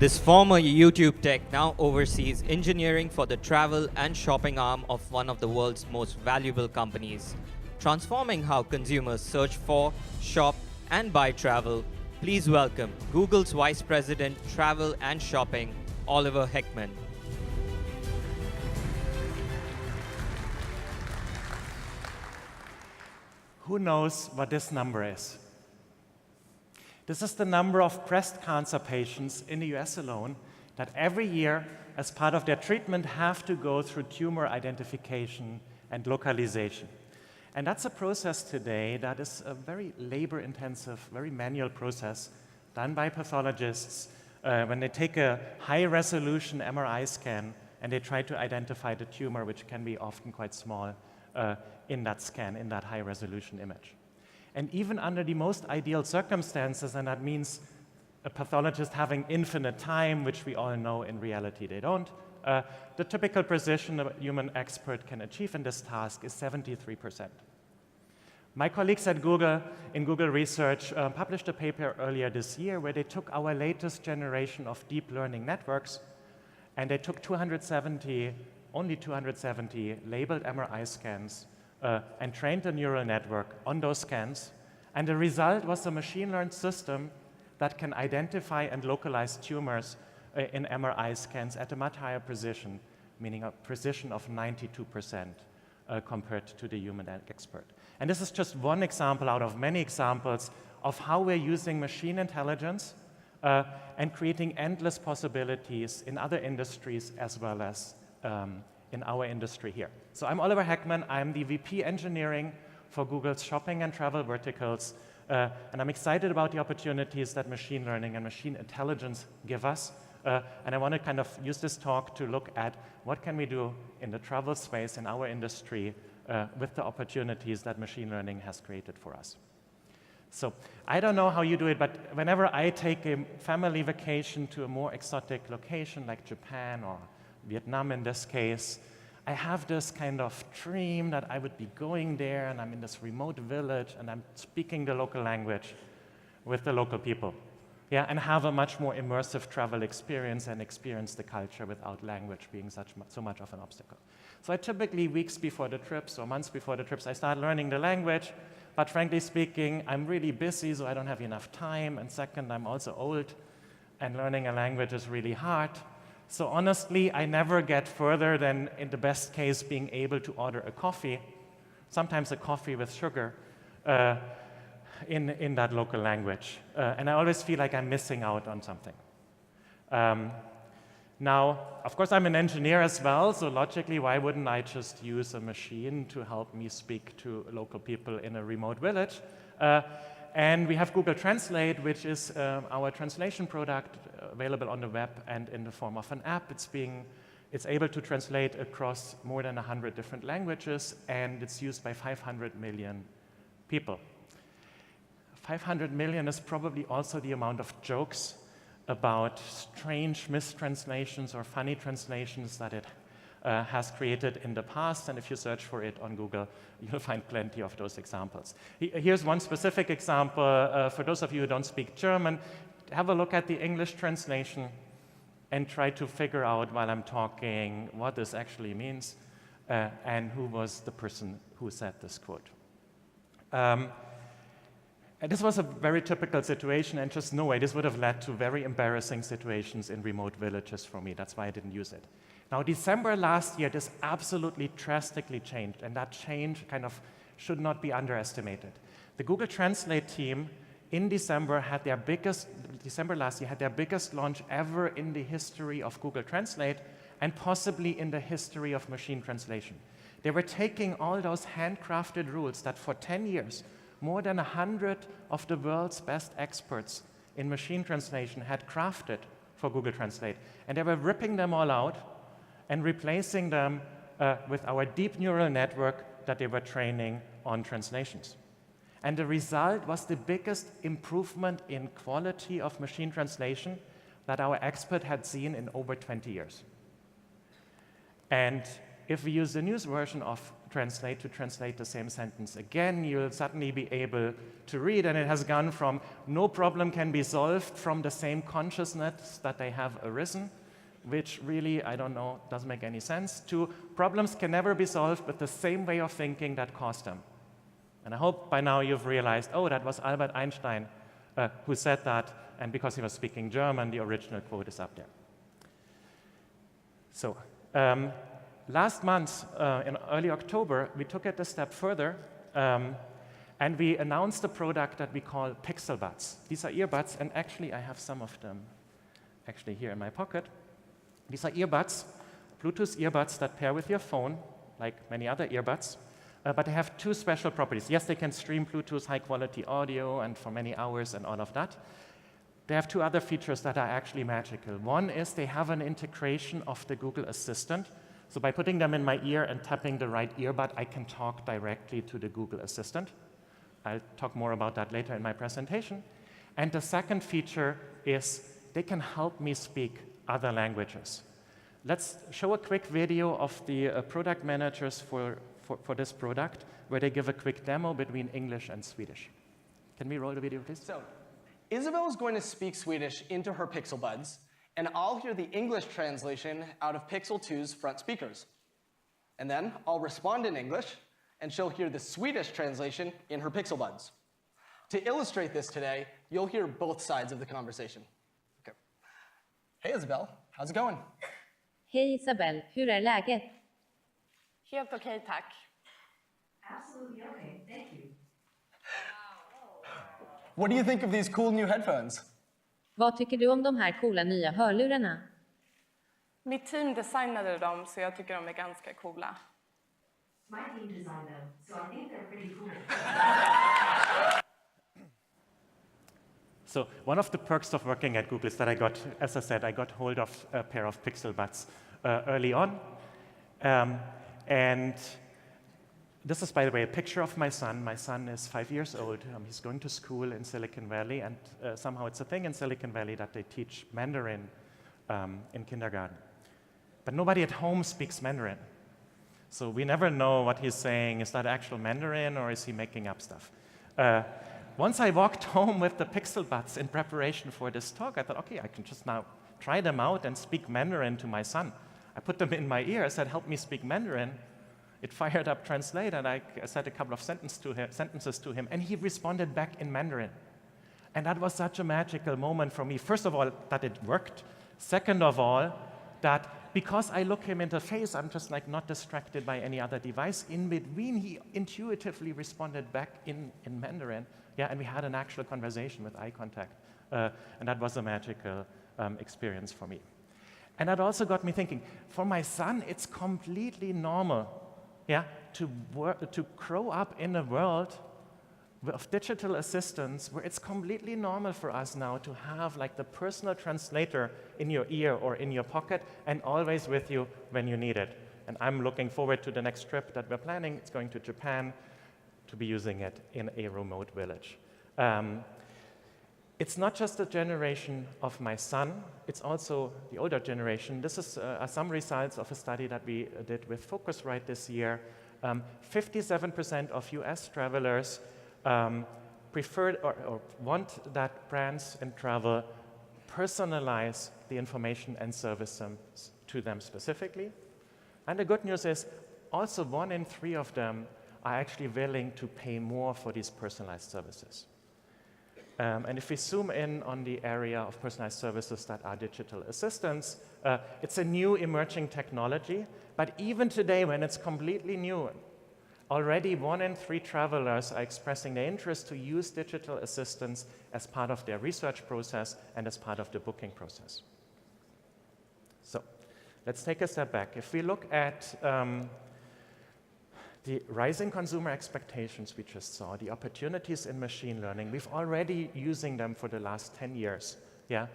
This former YouTube tech now oversees engineering for the travel and shopping arm of one of the world's most valuable companies, transforming how consumers search for, shop, and buy travel. Please welcome Google's Vice President, Travel and Shopping, Oliver Heckmann. Who knows what this number is? This is the number of breast cancer patients in the US alone that every year, as part of their treatment, have to go through tumor identification and localization. And that's a process today that is a very labor-intensive, very manual process done by pathologists when they take a high-resolution MRI scan and they try to identify the tumor, which can be often quite small in that scan, in that high-resolution image. And even under the most ideal circumstances, and that means a pathologist having infinite time, which we all know in reality they don't, the typical precision a human expert can achieve in this task is 73%. My colleagues at Google, in Google Research, published a paper earlier this year where they took our latest generation of deep learning networks and they took only 270 labeled MRI scans and trained a neural network on those scans. And the result was a machine-learned system that can identify and localize tumors in MRI scans at a much higher precision, meaning a precision of 92% compared to the human expert. And this is just one example out of many examples of how we're using machine intelligence and creating endless possibilities in other industries as well as in our industry here. So I'm Oliver Heckmann. I'm the VP Engineering for Google's shopping and travel verticals. And I'm excited about the opportunities that machine learning and machine intelligence give us. And I want to kind of use this talk to look at what can we do in the travel space in our industry with the opportunities that machine learning has created for us. So I don't know how you do it, but whenever I take a family vacation to a more exotic location like Japan or Vietnam in this case, I have this kind of dream that I would be going there and I'm in this remote village and I'm speaking the local language with the local people. Yeah, and have a much more immersive travel experience and experience the culture without language being so much of an obstacle. So I typically, weeks before the trips or months before the trips, I start learning the language, but frankly speaking, I'm really busy, so I don't have enough time, and second, I'm also old, and learning a language is really hard. So honestly, I never get further than, in the best case, being able to order a coffee, sometimes a coffee with sugar, in that local language. And I always feel like I'm missing out on something. Now, of course, I'm an engineer as well, so logically, why wouldn't I just use a machine to help me speak to local people in a remote village? And we have Google Translate, which is our translation product available on the web and in the form of an app. It's able to translate across more than 100 different languages, and it's used by 500 million people. 500 million is probably also the amount of jokes about strange mistranslations or funny translations that it has created in the past, and if you search for it on Google, you'll find plenty of those examples. Here's one specific example. For those of you who don't speak German, have a look at the English translation and try to figure out while I'm talking what this actually means and who was the person who said this quote. And this was a very typical situation, and just no way, this would have led to very embarrassing situations in remote villages for me. That's why I didn't use it. Now, December last year, this absolutely drastically changed, and that change kind of should not be underestimated. The Google Translate team in December last year had their biggest launch ever in the history of Google Translate and possibly in the history of machine translation. They were taking all those handcrafted rules that for 10 years, more than 100 of the world's best experts in machine translation had crafted for Google Translate, and they were ripping them all out and replacing them with our deep neural network that they were training on translations. And the result was the biggest improvement in quality of machine translation that our expert had seen in over 20 years. And if we use the news version of translate the same sentence again, you'll suddenly be able to read, and it has gone from no problem can be solved from the same consciousness that they have arisen, which really, I don't know, doesn't make any sense, to problems can never be solved with the same way of thinking that caused them. And I hope by now you've realized, oh, that was Albert Einstein who said that, and because he was speaking German, the original quote is up there. So, last month, in early October, we took it a step further, and we announced a product that we call Pixel Buds. These are earbuds, and actually I have some of them actually here in my pocket. These are earbuds, Bluetooth earbuds that pair with your phone, like many other earbuds, but they have two special properties. Yes, they can stream Bluetooth high-quality audio and for many hours and all of that. They have two other features that are actually magical. One is they have an integration of the Google Assistant. So by putting them in my ear and tapping the right earbud, I can talk directly to the Google Assistant. I'll talk more about that later in my presentation. And the second feature is they can help me speak other languages. Let's show a quick video of the product managers for this product, where they give a quick demo between English and Swedish. Can we roll the video, please? So, Isabel is going to speak Swedish into her Pixel Buds, and I'll hear the English translation out of Pixel 2's front speakers. And then I'll respond in English, and she'll hear the Swedish translation in her Pixel Buds. To illustrate this today, you'll hear both sides of the conversation. Okay. Hey Isabel, how's it going? Hej Isabel, hur är läget? Helt okej, tack. Absolutely okay, thank you. What do you think of these cool new headphones? Vad tycker du om de här coola nya hörlurarna? Mitt team designade dem, så jag tycker de är ganska coola. My team designed them, so I think they're pretty cool. So one of the perks of working at Google is that I got, as I said, I got hold of a pair of Pixel Buds early on. And this is, by the way, a picture of my son. My son is 5 years old. He's going to school in Silicon Valley, and somehow it's a thing in Silicon Valley that they teach Mandarin in kindergarten. But nobody at home speaks Mandarin. So we never know what he's saying. Is that actual Mandarin, or is he making up stuff? Once I walked home with the Pixel Buds in preparation for this talk, I thought, okay, I can just now try them out and speak Mandarin to my son. I put them in my ear. I said, help me speak Mandarin. It fired up Translate, and I said a couple of sentences to him, and he responded back in Mandarin. And that was such a magical moment for me. First of all, that it worked. Second of all, that because I look him in the face, I'm just like not distracted by any other device. In between, he intuitively responded back in Mandarin. Yeah, and we had an actual conversation with eye contact. And that was a magical experience for me. And that also got me thinking, for my son, it's completely normal, yeah, to grow up in a world of digital assistants where it's completely normal for us now to have like the personal translator in your ear or in your pocket and always with you when you need it. And I'm looking forward to the next trip that we're planning. It's going to Japan, to be using it in a remote village. It's not just the generation of my son, it's also the older generation. This is some results of a study that we did with Phocuswright this year. 57% of US travelers prefer or want that brands in travel personalize the information and services to them specifically. And the good news is also 1 in 3 of them are actually willing to pay more for these personalized services. And if we zoom in on the area of personalized services that are digital assistants, it's a new emerging technology, but even today when it's completely new, already 1 in 3 travelers are expressing their interest to use digital assistants as part of their research process and as part of the booking process. So let's take a step back. If we look at the rising consumer expectations we just saw, the opportunities in machine learning, we've already using them for the last 10 years. Yeah,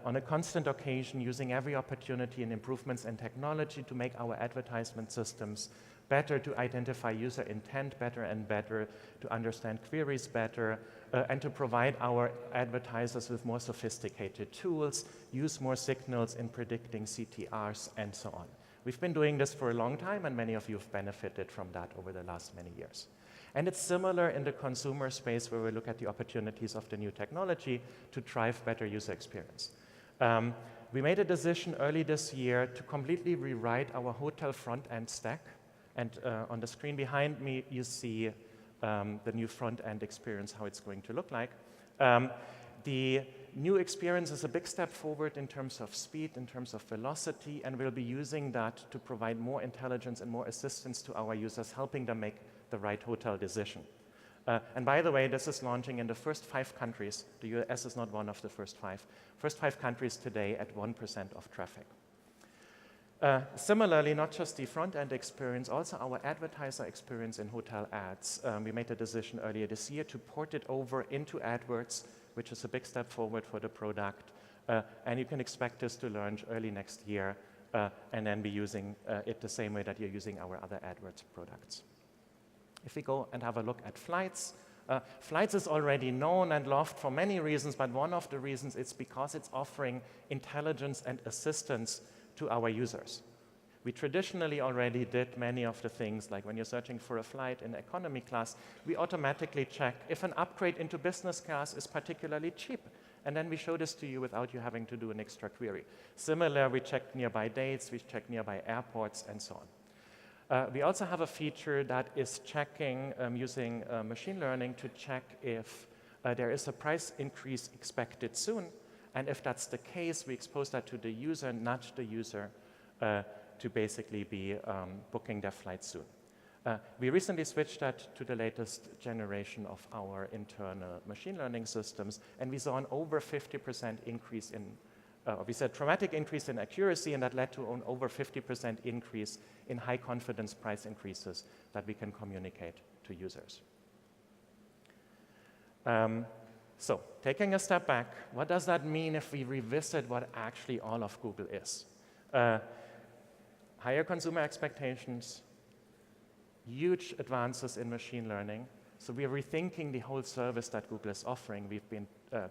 on a constant occasion, using every opportunity and improvements in technology to make our advertisement systems better, to identify user intent better and better, to understand queries better, and to provide our advertisers with more sophisticated tools, use more signals in predicting CTRs, and so on. We've been doing this for a long time, and many of you have benefited from that over the last many years. And it's similar in the consumer space, where we look at the opportunities of the new technology to drive better user experience. We made a decision early this year to completely rewrite our hotel front-end stack. And on the screen behind me, you see the new front-end experience, how it's going to look like. The new experience is a big step forward in terms of speed, in terms of velocity, and we'll be using that to provide more intelligence and more assistance to our users, helping them make the right hotel decision. And by the way, this is launching in the first 5 countries. The US is not one of the first 5. First 5 countries today at 1% of traffic. Similarly, not just the front-end experience, also our advertiser experience in hotel ads. We made a decision earlier this year to port it over into AdWords, which is a big step forward for the product. And you can expect us to launch early next year and then be using it the same way that you're using our other AdWords products. If we go and have a look at flights, flights is already known and loved for many reasons, but one of the reasons is because it's offering intelligence and assistance to our users. We traditionally already did many of the things, like when you're searching for a flight in economy class, we automatically check if an upgrade into business class is particularly cheap. And then we show this to you without you having to do an extra query. Similar, we check nearby dates, we check nearby airports, and so on. We also have a feature that is checking using machine learning to check if there is a price increase expected soon. And if that's the case, we expose that to the user, nudge the user to basically be booking their flight soon. We recently switched that to the latest generation of our internal machine learning systems, and we saw an over 50% increase in, we said dramatic increase in accuracy, and that led to an over 50% increase in high confidence price increases that we can communicate to users. So, taking a step back, what does that mean if we revisit what actually all of Google is? Higher consumer expectations, huge advances in machine learning. So we are rethinking the whole service that Google is offering. We've been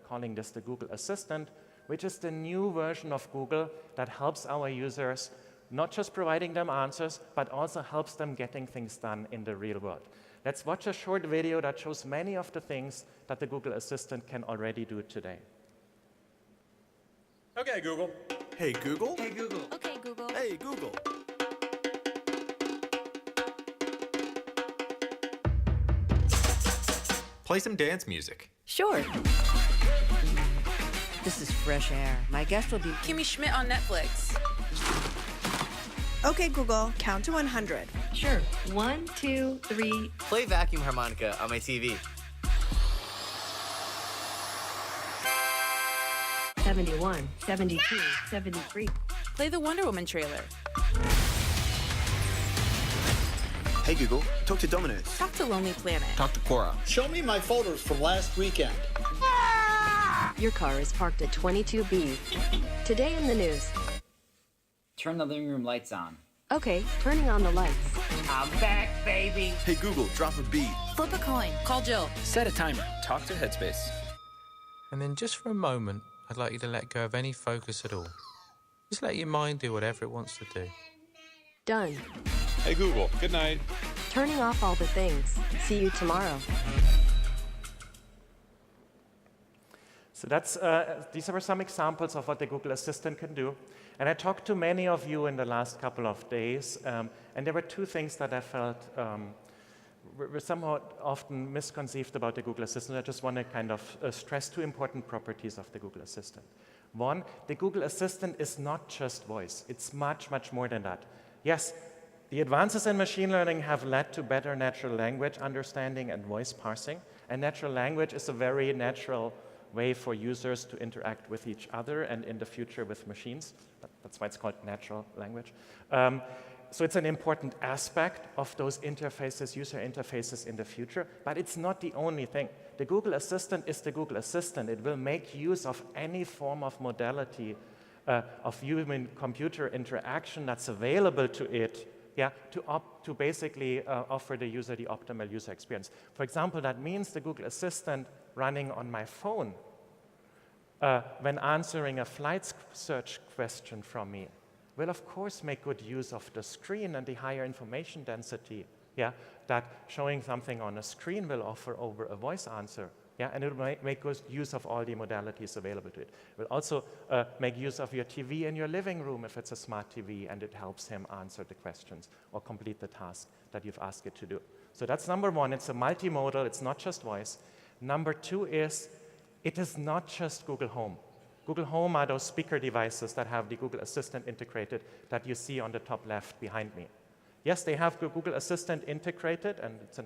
calling this the Google Assistant, which is the new version of Google that helps our users, not just providing them answers, but also helps them getting things done in the real world. Let's watch a short video that shows many of the things that the Google Assistant can already do today. Okay, Google. Hey, Google. Hey, Google. Okay, Google. Hey, Google. Play some dance music. Sure. This is fresh air. My guest will be Kimmy Schmidt on Netflix. Okay, Google, count to 100. Sure. 1, 2, 3. Play Vacuum Harmonica on my TV. 71, 72, 73. Play the Wonder Woman trailer. Hey, Google, talk to Domino's. Talk to Lonely Planet. Talk to Quora. Show me my photos from last weekend. Your car is parked at 22B. Today in the news. Turn the living room lights on. Okay, turning on the lights. I'm back, baby. Hey, Google, drop a beat. Flip a coin. Call Jill. Set a timer. Talk to Headspace. And then just for a moment, I'd like you to let go of any focus at all. Just let your mind do whatever it wants to do. Done. Hey, Google. Good night. Turning off all the things. See you tomorrow. So these are some examples of what the Google Assistant can do. And I talked to many of you in the last couple of days, and there were 2 things that I felt were somewhat often misconceived about the Google Assistant. I just want to kind of stress 2 important properties of the Google Assistant. One, the Google Assistant is not just voice. It's much, much more than that. Yes, the advances in machine learning have led to better natural language understanding and voice parsing, and natural language is a very natural way for users to interact with each other and in the future with machines. That's why it's called natural language. So it's an important aspect of those interfaces, user interfaces in the future, but it's not the only thing. The Google Assistant is the Google Assistant. It will make use of any form of modality of human-computer interaction that's available to it, to basically offer the user the optimal user experience. For example, that means the Google Assistant running on my phone when answering a flight search question from me will of course make good use of the screen and the higher information density, that showing something on a screen will offer over a voice answer. And it will make good use of all the modalities available to it. It will also make use of your TV in your living room if it's a smart TV, and it helps him answer the questions or complete the task that you've asked it to do. So that's number one. It's a multimodal. It's not just voice. Number two is it is not just Google Home. Google Home are those speaker devices that have the Google Assistant integrated that you see on the top left behind me. Yes, they have the Google Assistant integrated, and it's a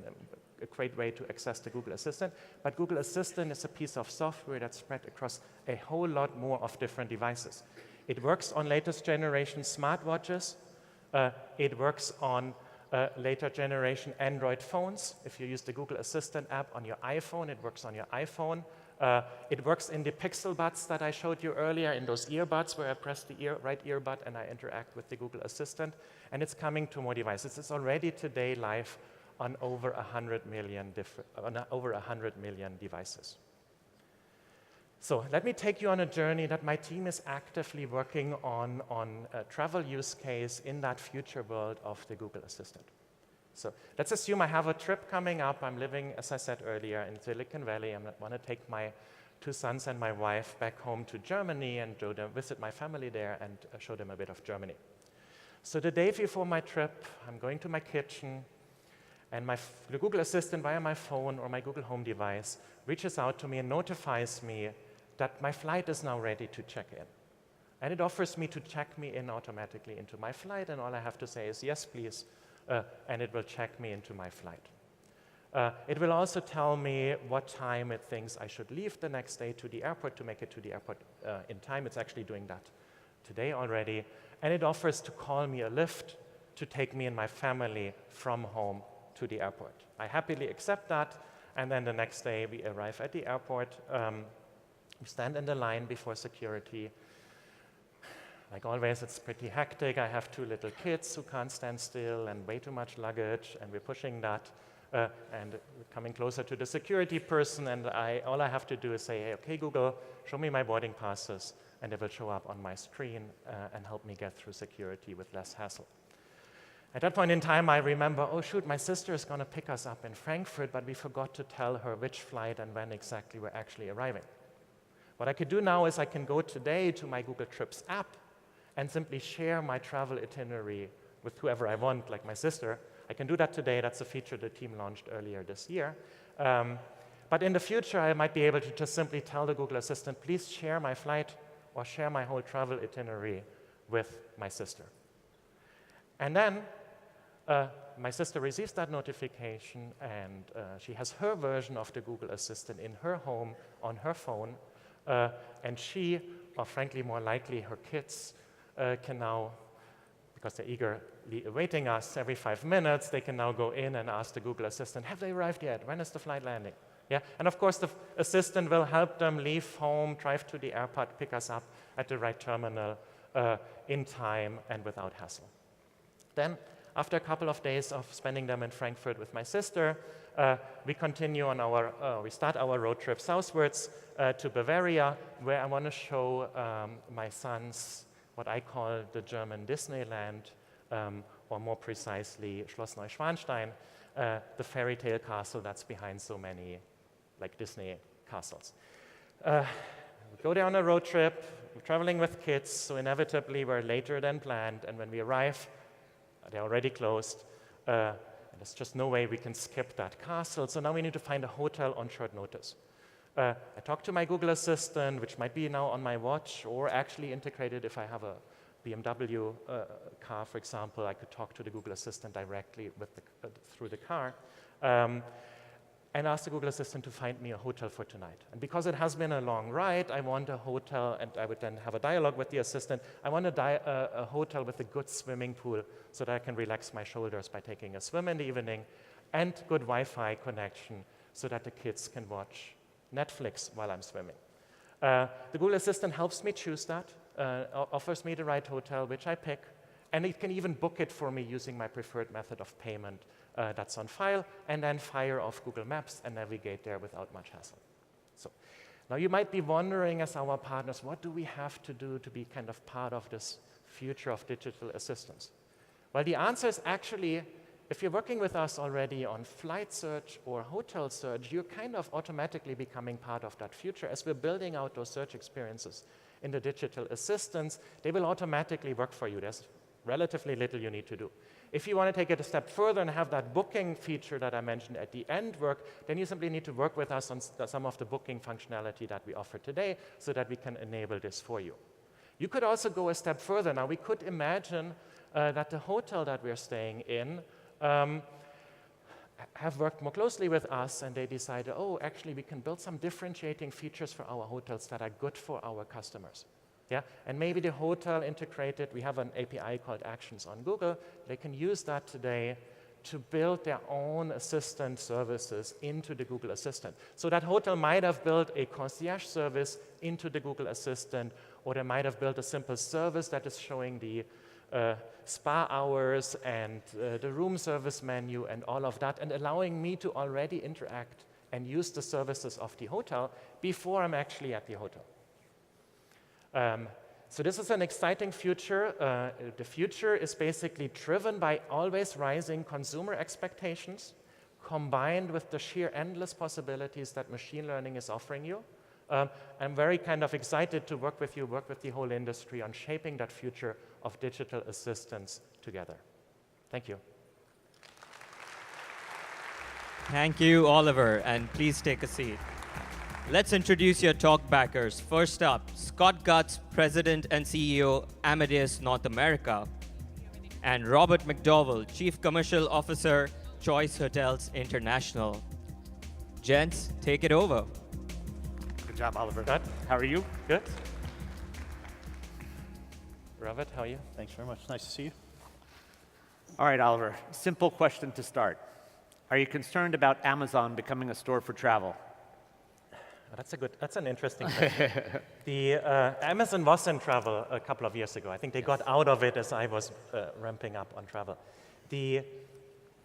great way to access the Google Assistant, but Google Assistant is a piece of software that's spread across a whole lot more of different devices. It works on latest generation smartwatches. It works on later generation Android phones. If you use the Google Assistant app on your iPhone, it works on your iPhone. It works in the Pixel Buds that I showed you earlier, in those earbuds where I press the right earbud and I interact with the Google Assistant. And it's coming to more devices. It's already today live on over 100 million devices. So let me take you on a journey that my team is actively working on a travel use case in that future world of the Google Assistant. So let's assume I have a trip coming up. I'm living, as I said earlier, in Silicon Valley. I want to take my 2 sons and my wife back home to Germany and visit my family there and show them a bit of Germany. So the day before my trip, I'm going to my kitchen, and the Google Assistant via my phone or my Google Home device reaches out to me and notifies me that my flight is now ready to check in. And it offers me to check me in automatically into my flight, and all I have to say is, yes, please, and it will check me into my flight. It will also tell me what time it thinks I should leave the next day to the airport to make it to the airport in time. It's actually doing that today already. And it offers to call me a lift to take me and my family from home to the airport. I happily accept that, and then the next day we arrive at the airport. We stand in the line before security. Like always, it's pretty hectic. I have 2 little kids who can't stand still and way too much luggage, and we're pushing that. And we're coming closer to the security person, and all I have to do is say, hey, okay, Google, show me my boarding passes, and it will show up on my screen and help me get through security with less hassle. At that point in time, I remember, oh shoot, my sister is going to pick us up in Frankfurt, but we forgot to tell her which flight and when exactly we're actually arriving. What I could do now is I can go today to my Google Trips app and simply share my travel itinerary with whoever I want, like my sister. I can do that today. That's a feature the team launched earlier this year. But in the future, I might be able to just simply tell the Google Assistant, please share my flight or share my whole travel itinerary with my sister. And then my sister receives that notification, and she has her version of the Google Assistant in her home on her phone. And she, or frankly more likely her kids, can now, because they're eagerly awaiting us every 5 minutes, they can now go in and ask the Google Assistant, have they arrived yet? When is the flight landing? And of course the assistant will help them leave home, drive to the airport, pick us up at the right terminal in time and without hassle. Then, after a couple of days of spending them in Frankfurt with my sister, we continue on we start our road trip southwards to Bavaria, where I want to show my sons what I call the German Disneyland, or more precisely Schloss Neuschwanstein, the fairy tale castle that's behind so many like Disney castles. We go there on a road trip, we're traveling with kids, so inevitably we're later than planned, and when we arrive, they're already closed, and there's just no way we can skip that castle, so now we need to find a hotel on short notice. I talk to my Google Assistant, which might be now on my watch, or actually integrated if I have a BMW car, for example, I could talk to the Google Assistant directly with through the car, and ask the Google Assistant to find me a hotel for tonight. And because it has been a long ride, I want a hotel, and I would then have a dialogue with the assistant. I want a hotel with a good swimming pool so that I can relax my shoulders by taking a swim in the evening, and good Wi-Fi connection so that the kids can watch Netflix while I'm swimming. The Google Assistant helps me choose that, offers me the right hotel, which I pick, and it can even book it for me using my preferred method of payment that's on file, and then fire off Google Maps and navigate there without much hassle. So now you might be wondering, as our partners, what do we have to do to be kind of part of this future of digital assistance? Well, the answer is actually, if you're working with us already on flight search or hotel search, you're kind of automatically becoming part of that future. As we're building out those search experiences in the digital assistants, they will automatically work for you. There's relatively little you need to do. If you want to take it a step further and have that booking feature that I mentioned at the end work, then you simply need to work with us on some of the booking functionality that we offer today so that we can enable this for you. You could also go a step further. Now, we could imagine that the hotel that we're staying in have worked more closely with us, and they decided, oh, actually, we can build some differentiating features for our hotels that are good for our customers. Yeah? And maybe the hotel integrated, we have an API called Actions on Google. They can use that today to build their own assistant services into the Google Assistant. So that hotel might have built a concierge service into the Google Assistant, or they might have built a simple service that is showing the spa hours and the room service menu and all of that, and allowing me to already interact and use the services of the hotel before I'm actually at the hotel. So this is an exciting future. The future is basically driven by always rising consumer expectations, combined with the sheer endless possibilities that machine learning is offering you. I'm very kind of excited to work with you, work with the whole industry on shaping that future of digital assistance together. Thank you. Thank you, Oliver, and please take a seat. Let's introduce your talkbackers. First up, Scott Gutz, President and CEO, Amadeus North America, and Robert McDowell, Chief Commercial Officer, Choice Hotels International. Gents, take it over. Good job, Oliver. Good. How are you? Good. Robert, how are you? Thanks very much. Nice to see you. All right, Oliver. Simple question to start. Are you concerned about Amazon becoming a store for travel? That's an interesting question. Amazon was in travel a couple of years ago. I think they got out of it as I was ramping up on travel.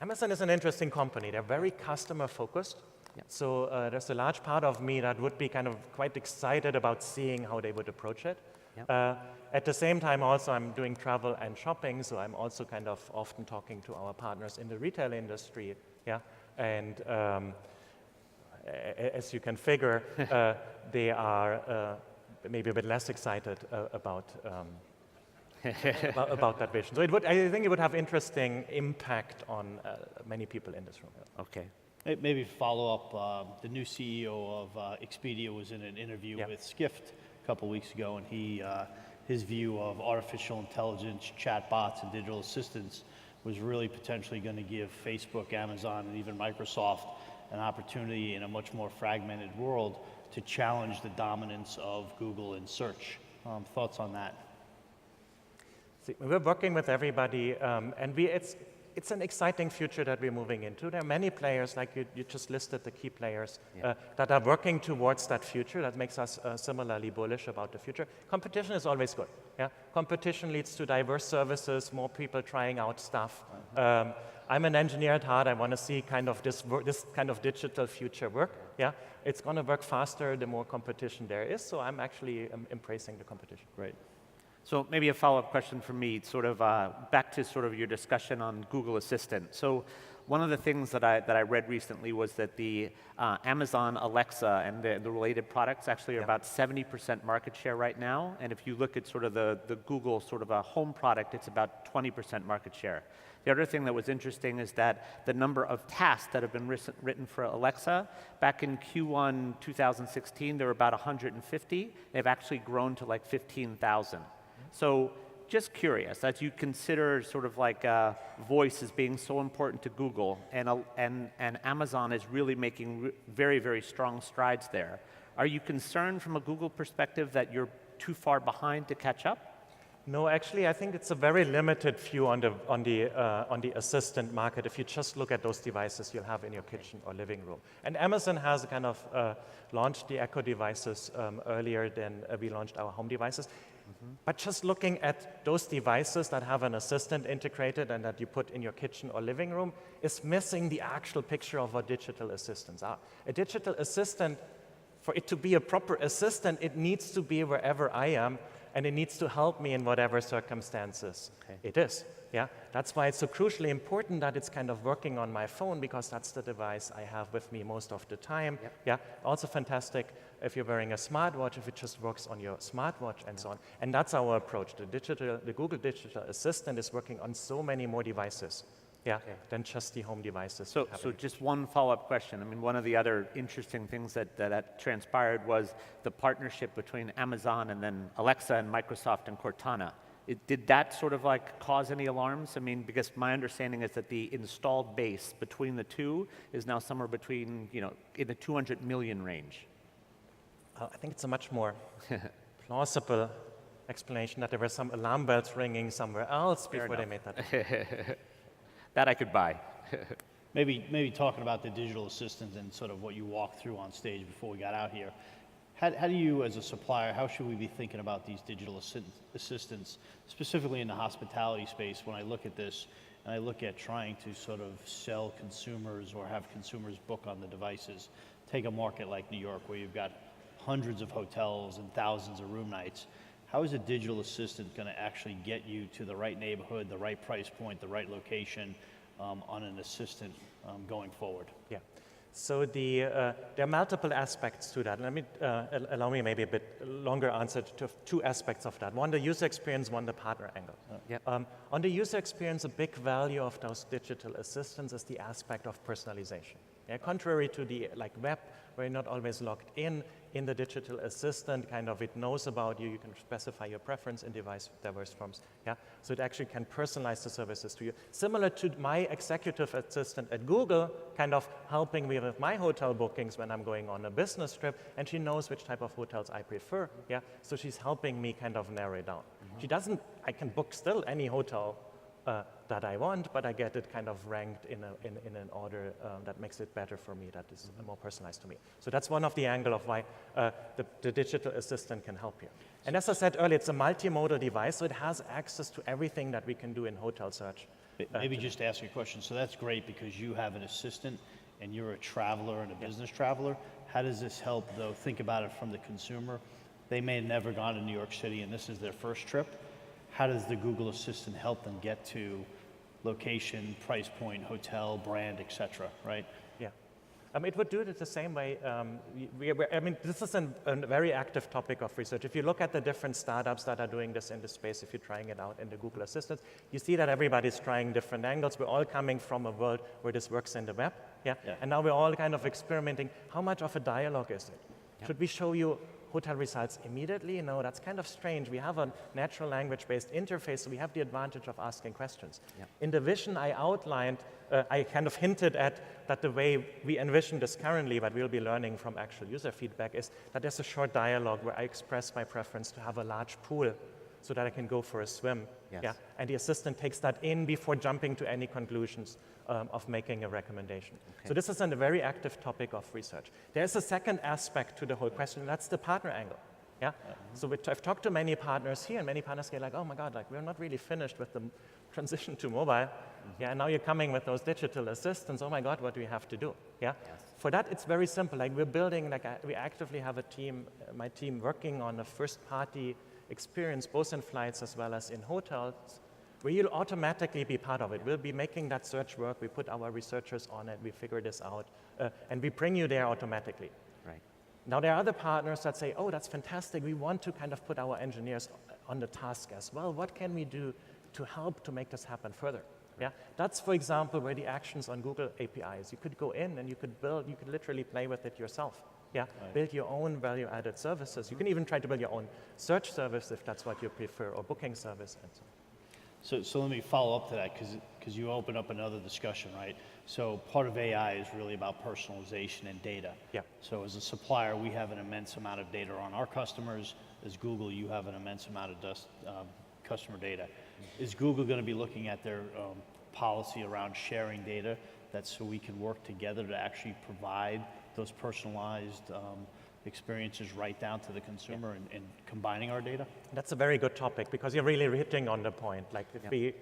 Amazon is an interesting company. They're very customer focused. Yeah. So there's a large part of me that would be kind of quite excited about seeing how they would approach it. Yeah. At the same time, also, I'm doing travel and shopping, so I'm also kind of often talking to our partners in the retail industry. Yeah, and as you can figure, they are maybe a bit less excited about that vision. So I think it would have interesting impact on many people in this room. Okay. Maybe follow up, the new CEO of Expedia was in an interview with Skift a couple weeks ago, and his view of artificial intelligence, chatbots, and digital assistants was really potentially going to give Facebook, Amazon, and even Microsoft an opportunity in a much more fragmented world to challenge the dominance of Google in search. Thoughts on that? See, we're working with everybody, and it's an exciting future that we're moving into. There are many players, like you just listed the key players, that are working towards that future. That makes us similarly bullish about the future. Competition is always good. Yeah? Competition leads to diverse services, more people trying out stuff. I'm an engineer at heart. I want to see kind of this kind of digital future work. Yeah, it's going to work faster the more competition there is. So I'm actually embracing the competition. Great. So maybe a follow-up question from me, sort of back to sort of your discussion on Google Assistant. So one of the things that I read recently was that the Amazon Alexa and the related products actually are about 70% market share right now. And if you look at sort of the Google sort of a home product, it's about 20% market share. The other thing that was interesting is that the number of tasks that have been written for Alexa, back in Q1 2016, there were about 150. They've actually grown to like 15,000. So just curious, as you consider sort of like voice as being so important to Google, and Amazon is really making very, very strong strides there, are you concerned from a Google perspective that you're too far behind to catch up? No, actually, I think it's a very limited view on the assistant market. If you just look at those devices you'll have in your kitchen or living room, and Amazon has kind of launched the Echo devices earlier than we launched our home devices. Mm-hmm. But just looking at those devices that have an assistant integrated and that you put in your kitchen or living room is missing the actual picture of what digital assistants are. A digital assistant, for it to be a proper assistant, it needs to be wherever I am. and it needs to help me in whatever circumstances it is. Yeah, that's why it's so crucially important that it's kind of working on my phone, because that's the device I have with me most of the time. Yeah, also fantastic if you're wearing a smartwatch, if it just works on your smartwatch and so on. And that's our approach. The Google Digital Assistant is working on so many more devices. Than just the home devices. So just one follow-up question. I mean, one of the other interesting things that transpired was the partnership between Amazon and then Alexa and Microsoft and Cortana. Did that sort of like cause any alarms? I mean, because my understanding is that the installed base between the two is now somewhere between, in the 200 million range. I think it's a much more plausible explanation that there were some alarm bells ringing somewhere else before they made that. That I could buy. maybe talking about the digital assistant and sort of what you walked through on stage before we got out here. How do you, as a supplier, how should we be thinking about these digital assistants, specifically in the hospitality space? When I look at this, and I look at trying to sort of sell consumers or have consumers book on the devices, take a market like New York where you've got hundreds of hotels and thousands of room nights. How is a digital assistant going to actually get you to the right neighborhood, the right price point, the right location on an assistant going forward? Yeah. So there are multiple aspects to that. Let me allow me maybe a bit longer answer to two aspects of that. One, the user experience, one, the partner angle. On the user experience, a big value of those digital assistants is the aspect of personalization. Contrary to the web, where you're not always logged in the digital assistant, kind of it knows about you. You can specify your preference in device diverse forms. So it actually can personalize the services to you. Similar to my executive assistant at Google, kind of helping me with my hotel bookings when I'm going on a business trip, and she knows which type of hotels I prefer. So she's helping me kind of narrow it down. She doesn't. I can book still any hotel that I want, but I get it kind of ranked in an order that makes it better for me, that is more personalized to me. So that's one of the angle of why the digital assistant can help you. And as I said earlier, it's a multimodal device, so it has access to everything that we can do in hotel search. Maybe just to ask you a question. So that's great because you have an assistant and you're a traveler and a business traveler. How does this help, though? Think about it from the consumer. They may have never gone to New York City and this is their first trip. How does the Google Assistant help them get to location, price point, hotel, brand, etc., right? Yeah. It would do it the same way. This is a very active topic of research. If you look at the different startups that are doing this in the space, if you're trying it out in the Google Assistant, you see that everybody's trying different angles. We're all coming from a world where this works in the web. And now we're all kind of experimenting. How much of a dialogue is it? Should we show you hotel results immediately? No, that's kind of strange. We have a natural language-based interface, so we have the advantage of asking questions. In the vision I outlined, I kind of hinted at that the way we envision this currently, but we'll be learning from actual user feedback, is that there's a short dialogue where I express my preference to have a large pool so that I can go for a swim. And the assistant takes that in before jumping to any conclusions of making a recommendation. So this is a very active topic of research. There's a second aspect to the whole question, and that's the partner angle. So I've talked to many partners here, and many partners get like, oh my God, we're not really finished with the transition to mobile. And now you're coming with those digital assistants. Oh my God, what do we have to do? For that, it's very simple. We're building, we actively have a team, my team working on a first-party experience, both in flights as well as in hotels, where you'll automatically be part of it. We'll be making that search work. We put our researchers on it. We figure this out. And we bring you there automatically. Now, there are other partners that say, oh, that's fantastic. We want to kind of put our engineers on the task as well. What can we do to help to make this happen further? That's, for example, where the actions on Google APIs. You could go in and you could build, you could literally play with it yourself. Build your own value-added services. You can even try to build your own search service if that's what you prefer, or booking service, and so on. So let me follow up to that because you open up another discussion, right? So part of AI is really about personalization and data. So as a supplier, we have an immense amount of data on our customers. As Google, you have an immense amount of customer data. Is Google going to be looking at their policy around sharing data, so we can work together to actually provide those personalized experiences right down to the consumer and combining our data? That's a very good topic because you're really hitting on the point. Like if we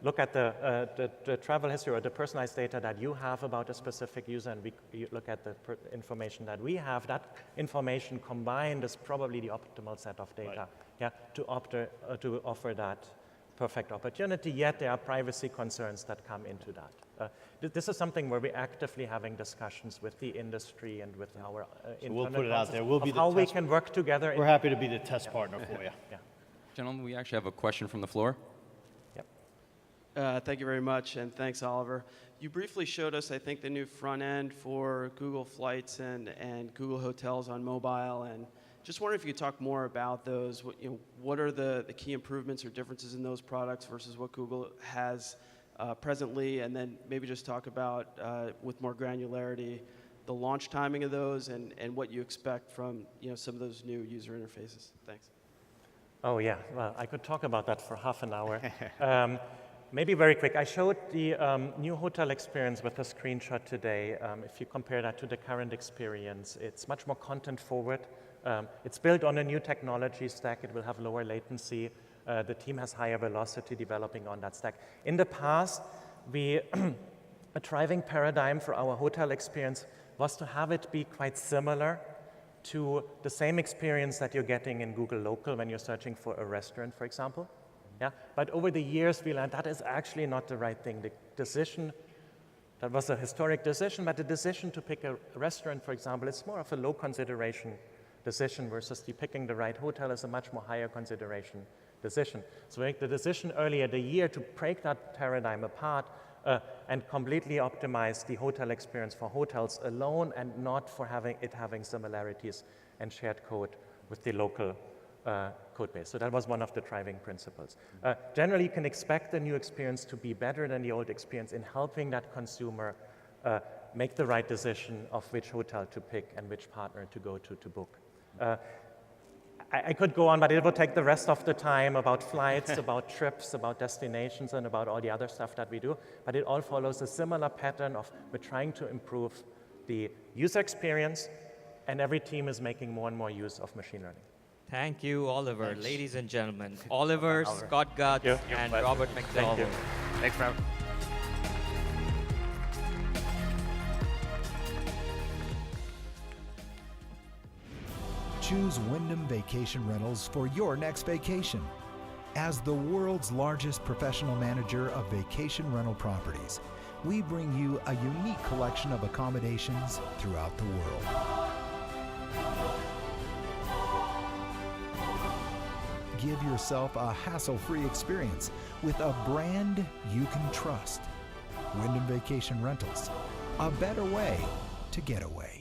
look at the travel history or the personalized data that you have about a specific user and you look at the information that we have, that information combined is probably the optimal set of data to offer that perfect opportunity, yet there are privacy concerns that come into that. This is something where we're actively having discussions with the industry and with our so we'll put it out there. We'll be the how we can work together. We're happy to be the test partner for you. Gentlemen, we actually have a question from the floor. Thank you very much, and thanks, Oliver. You briefly showed us, I think, the new front end for Google Flights and Google Hotels on mobile, and just wondering if you could talk more about those. What are the key improvements or differences in those products versus what Google has presently, and then maybe just talk about, with more granularity, the launch timing of those and what you expect from some of those new user interfaces. Thanks. Oh yeah, well, I could talk about that for half an hour. Maybe very quick. I showed the new hotel experience with a screenshot today. If you compare that to the current experience, it's much more content forward. It's built on a new technology stack. It will have lower latency. The team has higher velocity developing on that stack. In the past, a driving paradigm for our hotel experience was to have it be quite similar to the same experience that you're getting in Google Local when you're searching for a restaurant, for example. But over the years, we learned that is actually not the right thing. The decision, that was a historic decision, but the decision to pick a restaurant, for example, is more of a low consideration decision versus picking the right hotel is a much more higher consideration decision. So we make the decision earlier the year to break that paradigm apart and completely optimize the hotel experience for hotels alone and not for having similarities and shared code with the local code base. So that was one of the driving principles. Generally, you can expect the new experience to be better than the old experience in helping that consumer make the right decision of which hotel to pick and which partner to go to book. I could go on, but it would take the rest of the time about flights, about trips, about destinations, and about all the other stuff that we do. But it all follows a similar pattern of we're trying to improve the user experience, and every team is making more and more use of machine learning. Thank you, Oliver. Thanks. Ladies and gentlemen, Oliver, Scott Gutz, and Robert McDowell. Thank you. Thanks, Robert. Choose Wyndham Vacation Rentals for your next vacation. As the world's largest professional manager of vacation rental properties, we bring you a unique collection of accommodations throughout the world. Give yourself a hassle-free experience with a brand you can trust. Wyndham Vacation Rentals, a better way to get away.